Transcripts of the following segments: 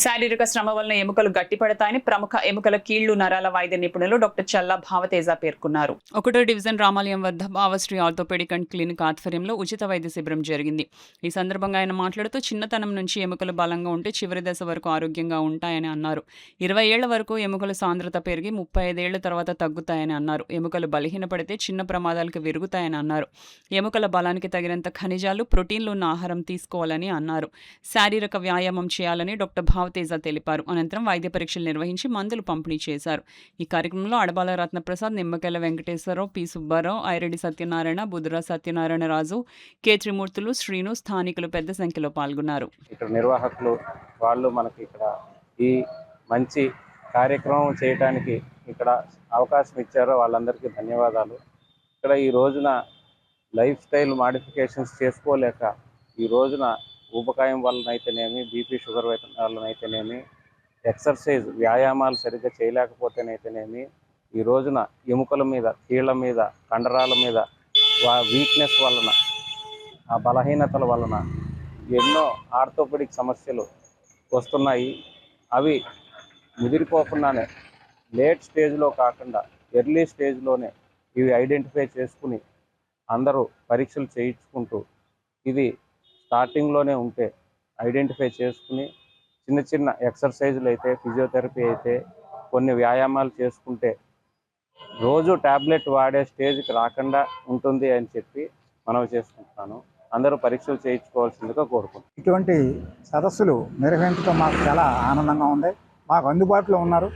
శారీరక శ్రమ వలన ఎముకలు గట్టిపడతాయని ప్రముఖ ఎముకల కీళ్లు నరాల వైద్య నిపుణులు డాక్టర్ చల్లా భావతేజ పేర్కొన్నారు. 1వ డివిజన్ రామాలయం వద్ద భావశ్రీ ఆర్థోపెడిక్ అండ్ క్లినిక్ ఆధ్వర్యంలో ఉచిత వైద్య శిబిరం జరిగింది. ఈ సందర్భంగా ఆయన మాట్లాడుతూ చిన్నతనం నుంచి ఎముకలు బలంగా ఉంటే చివరి దశ వరకు ఆరోగ్యంగా ఉంటాయని అన్నారు. 20 ఏళ్ల వరకు ఎముకల సాంద్రత పెరిగి 35 ఏళ్ల తర్వాత తగ్గుతాయని అన్నారు. ఎముకలు బలహీనపడితే చిన్న ప్రమాదాలకు విరుగుతాయని అన్నారు. ఎముకల బలానికి తగినంత ఖనిజాలు, ప్రోటీన్లు ఉన్న ఆహారం తీసుకోవాలని అన్నారు. శారీరక వ్యాయామం చేయాలని డాక్టర్ భావతేజ తెలిపారు. అనంతరం వైద్య పరీక్షలు నిర్వహించి మందులు పంపిణీ చేశారు. ఈ కార్యక్రమంలో అడబాల రత్నప్రసాద్, నిమ్మకెల వెంకటేశ్వరరావు, పి సుబ్బారావు, ఐరెడ్డి సత్యనారాయణ, బుధురా సత్యనారాయణ రాజు, కె త్రిమూర్తులు, శ్రీను, స్థానికులు పెద్ద సంఖ్యలో పాల్గొన్నారు. ఇక్కడ నిర్వాహకులు వాళ్ళు మనకి ఇక్కడ ఈ మంచి కార్యక్రమం చేయడానికి ఇక్కడ అవకాశం ఇచ్చారో వాళ్ళందరికీ ధన్యవాదాలు. ఇక్కడ ఈ రోజున లైఫ్ స్టైల్ మాడిఫికేషన్స్ చేసుకోలేక ఈ రోజున ఊబకాయం వలనైతేనేమి, బీపీ షుగర్ వలనైతేనేమి, ఎక్సర్సైజ్ వ్యాయామాలు సరిగ్గా చేయలేకపోతేనైతేనేమి ఈ రోజున ఎముకల మీద, కీళ్ళ మీద, కండరాల మీద వీక్నెస్ వలన, ఆ బలహీనతల వలన ఎన్నో ఆర్థోపెడిక్ సమస్యలు వస్తున్నాయి. అవి ముదిరిపోకుండానే లేట్ స్టేజ్లో కాకుండా ఎర్లీ స్టేజ్లోనే ఇవి ఐడెంటిఫై చేసుకుని అందరూ పరీక్షలు చేయించుకుంటూ ఇది స్టార్టింగ్లోనే ఉంటే ఐడెంటిఫై చేసుకుని చిన్న చిన్న ఎక్సర్సైజులు అయితే, ఫిజియోథెరపీ అయితే, కొన్ని వ్యాయామాలు చేసుకుంటే రోజు ట్యాబ్లెట్ వాడే స్టేజ్కి రాకుండా ఉంటుంది అని చెప్పి మనవి చేసుకుంటున్నాను. అందరూ పరీక్షలు చేయించుకోవాల్సిందిగా కోరుకుంటున్నాను. ఇటువంటి సదస్సులు నిర్వహించడం మాకు చాలా ఆనందంగా ఉంది. మాకు అందుబాటులో ఉన్నారు.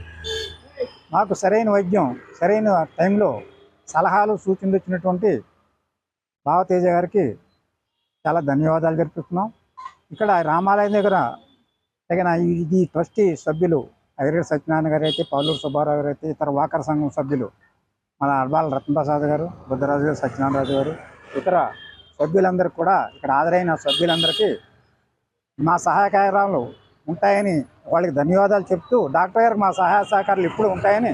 మాకు సరైన వైద్యం సరైన టైంలో సలహాలు సూచనలు ఇచ్చినటువంటి భావతేజ గారికి చాలా ధన్యవాదాలు తెలుపుతున్నాం. ఇక్కడ రామాలయం దగ్గర తగిన ఈ ట్రస్టీ సభ్యులు ఐరెడ్డి సత్యనారాయణ గారు అయితే, పౌలూరు సుబ్బారావు గారు అయితే, ఇతర వాకర సంఘం సభ్యులు మన అడబాల రత్నప్రసాద్ గారు, బుద్ధరాజు గారు, సత్యనారాయణ గారు, ఇతర సభ్యులందరికీ కూడా ఇక్కడ హాజరైన సభ్యులందరికీ మా సహాయకార్యాలు ఉంటాయని వాళ్ళకి ధన్యవాదాలు చెప్తూ, డాక్టర్ గారికి మా సహాయ సహకారాలు ఎప్పుడు ఉంటాయని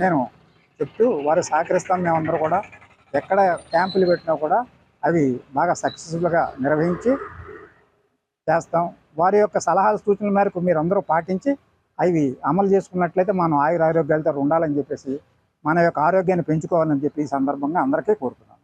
నేను చెప్తూ వారు సహకరిస్తాం. మేమందరూ కూడా ఎక్కడ క్యాంపులు పెట్టినా కూడా అవి బాగా సక్సెస్ఫుల్గా నిర్వహించి చేస్తాం. వారి యొక్క సలహాల సూచనల మేరకు మీరు అందరూ పాటించి అవి అమలు చేసుకున్నట్లయితే మనం ఆయురారోగ్యాలతో ఉండాలని చెప్పేసి మన యొక్క ఆరోగ్యాన్ని పెంచుకోవాలని చెప్పి ఈ సందర్భంగా అందరికీ కోరుతున్నాం.